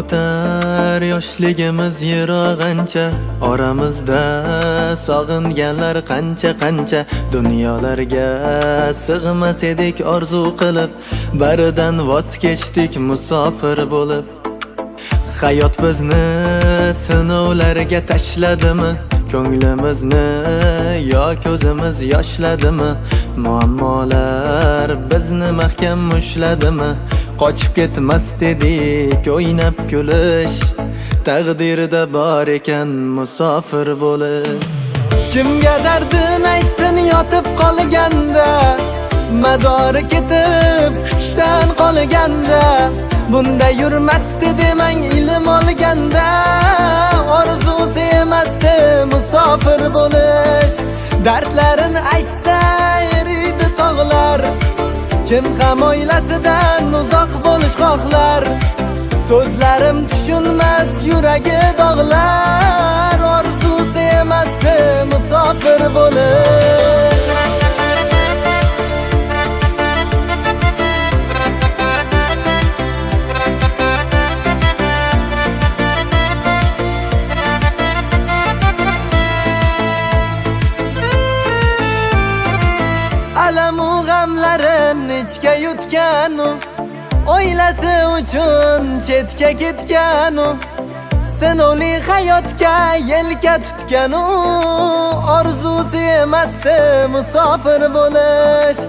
o'tar yoshligimiz yirog'ancha, oramizda sog'inganlar qancha dunyolarga sig'mas edik orzu qilib, baridan voz kechdik musofir bo'lib. Hayot bizni sinovlarga tashladimi, ko'nglimizni yo ko'zimiz yoshladimi, muammolar bizni mahkam mushladimi, qochib ketmas dedik o'ynab kulish, taqdirda bor ekan musofir bo'lib. Kimga dardin aytsin yotib qolganda, madori ketib kuchdan qolganda, bunda yurmasdi demang ilm olganda, orzusi emasdi musofir bo'lish. Dardlarin aytsa eriydi tog'lar, kim ham oilasidan uzoq bo'lish xohlar. So'zlarim tushunmas yuragi dog'lar, orzusi emasdi musofir bo'lish. Alamu g'amlarin ichga yutganu, oilasi uchun chetga ketganu, sinovli hayotga yelka tutganu, orzusi emasdi musofir bo'lish.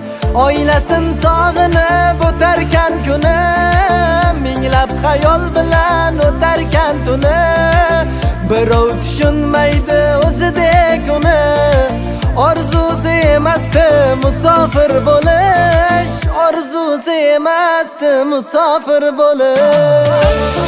Oilasin sog'inib o'tarkan kuni, minglab xayol bilan o'tarkan tuni, birov tushunmaydi o'zidek uni, orzusi emasdi musofir bo'lish, orzusi emasdi musofir bo'lish.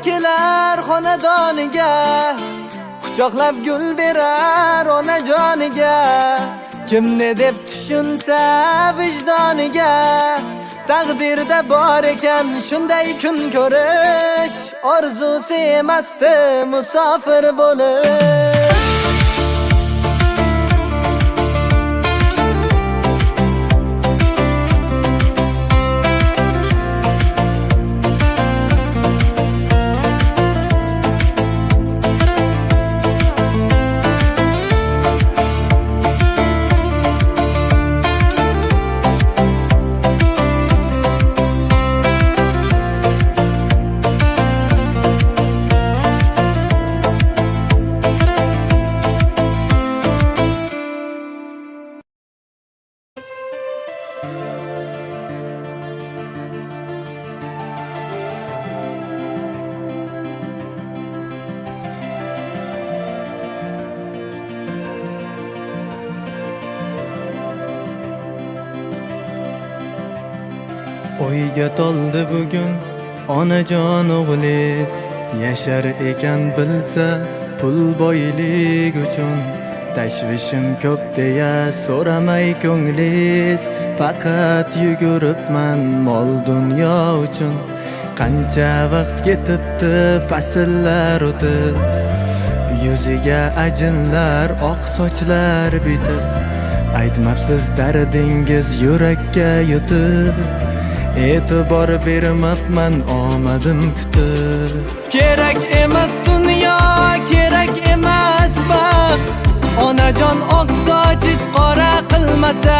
Kelar xonadoniga, quchoqlab gul berar onajoniga, kimni deb tushunsa vijdoniga, taqdirda bor ekan shunday kun ko'rish, orzusi emasdi musofir bo'lish. O'yga toldi bugun onajon o'g'liz, yashar ekan bilsa pul boylik uchun. Tashvishim ko'p deya so'ramay ko'ngliz, faqat yuguribman mol dunyo uchun. Qancha vaqt ketibdi fasllar o'tib, yuziga ajinlar oq sochlar bitib, aytmabsiz dardingiz yurakka yutib, e'tibor bermabman omadim kutib. Kerak emas dunyo, kerak emas baxt, onajon oq sochingiz qora qilmasa,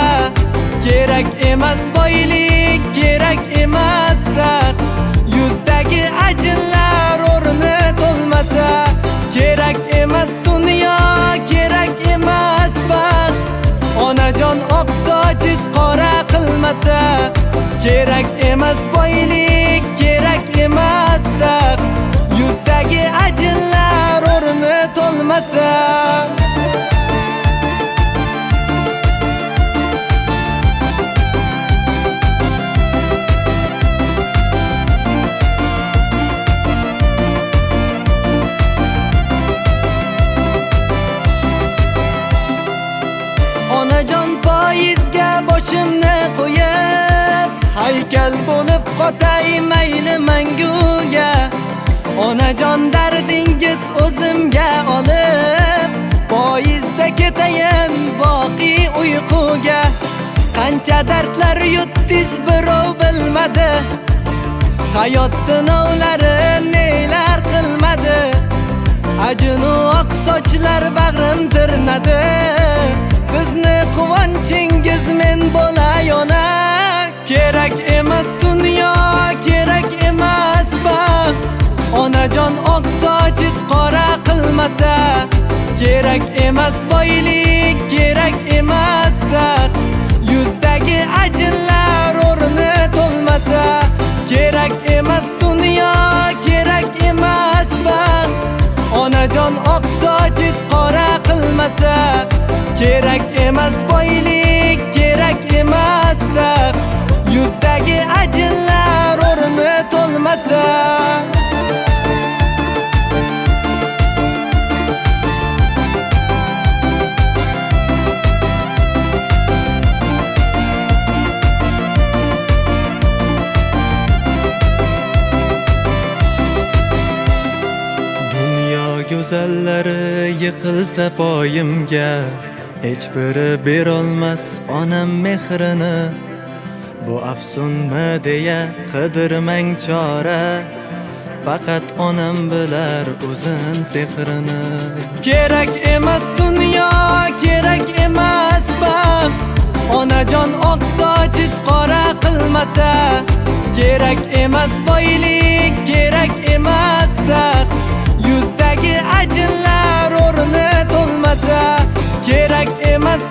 kerak emas boylik, kerak emas taxt, yuzdagi ajinlar o'rni to'lmasa, kerak emas dunyo, kerak emas baxt, onajon oq sochingiz qora qilmasa, kerak emas boylik, kerak emas taxt, yuzdagi ajinlar o'rni to'lmasa. onajon poyizga boshimni qo'yib, haykal bo'lib qotay mayli manguga. Onajon dardingiz o'zimga olib, poyizda ketayin boqiy uyquga. Qancha dardlar yutdiz birov bilmadi, hayot sinovlari nelar qilmadi. Ajinu oq sochlar bag'rim tirnadi, sizni quvonchingiz men bo'layona. Kerak emas dunyo, kerak emas baxt, onajon oq sochingiz qora qilmasa. Kerak emas boylik, kerak emas taxt, yuzdagi ajinlar o'rni to'lmasa. Kerak emas dunyo, kerak emas baxt, onajon oq sochingiz qora qilmasa. Kerak emas boylik, kerak emas taxt, yuzdagi ajinlar o'rni to'lmasa. Go'zallari yiqilsa poyimga, hech biri berolmas onam mehrini. Bu afsunmi deya qidirmang chora, faqat onam bilar o'zin sehrini. Kerak emas dunyo, kerak emas baxt, onajon oq sochingiz qora qilmasa. Kerak emas boylik, kerak emas taxt, yuzdagi ajinlar o'rni to'lmasa. Kerak emas